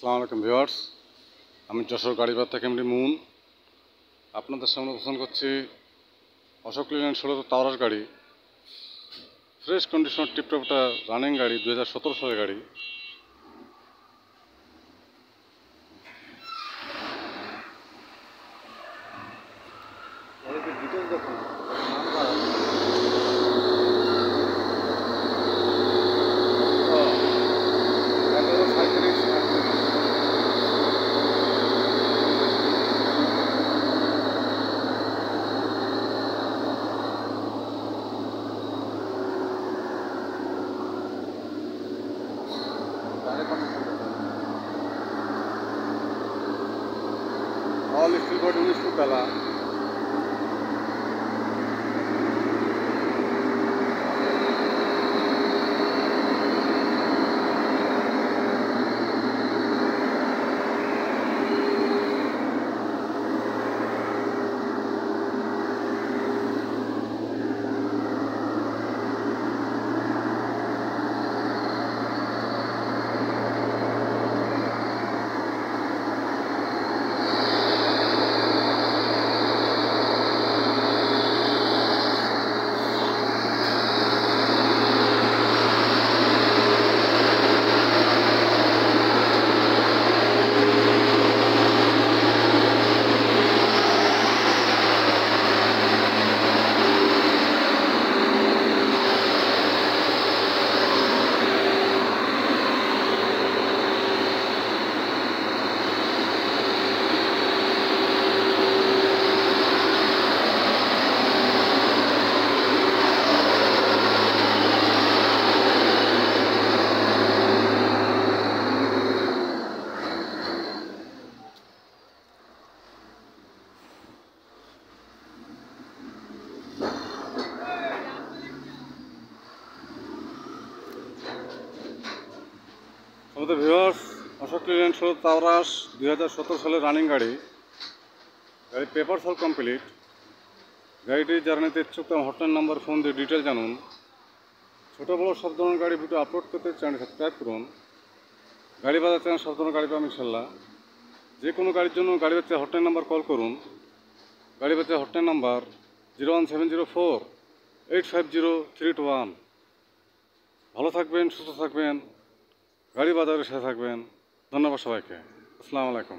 আসসালামু আলাইকুম ভিউয়ার্স, আমি যশোর গাড়িবাজার থেকে এমডি মুন আপনাদের সামনে উপস্থাপন করছি অশোক লেল্যান্ড 16 তাওরাস গাড়ি। ফ্রেশ কন্ডিশন টিপটপটা রানিং গাড়ি, 2017 সালের গাড়ি। ডিটেলস দেখুন। ऑल स्टील बॉडी 19 फुट डाला। আমাদের ভিউয়ার্স, অশোক লেল্যান্ড 16 তাওরাস 2017 সালের রানিং গাড়ি। পেপার সল কমপ্লিট। গাড়িটি যারা নিতে ইচ্ছুক তার হটলাইন নাম্বার ফোন দিয়ে ডিটেল জানুন। ছোটো বড়ো সব ধরনের গাড়ি ভিডিও আপলোড করতে চ্যানেল সাবস্ক্রাইব করুন। গাড়ি বাজার চ্যানেল সব ধরনের গাড়ি পাবেন ইনশাল্লাহ। যে কোনো গাড়ির জন্য গাড়ি বাচ্চা হটলাইন নাম্বার কল করুন। গাড়ি বাচ্চা হটলাইন নাম্বার 01704-850-321। ভালো থাকবেন, সুস্থ থাকবেন, গাড়ি বাজারের সাথে থাকবেন। ধন্যবাদ সবাইকে। আসসালামু আলাইকুম।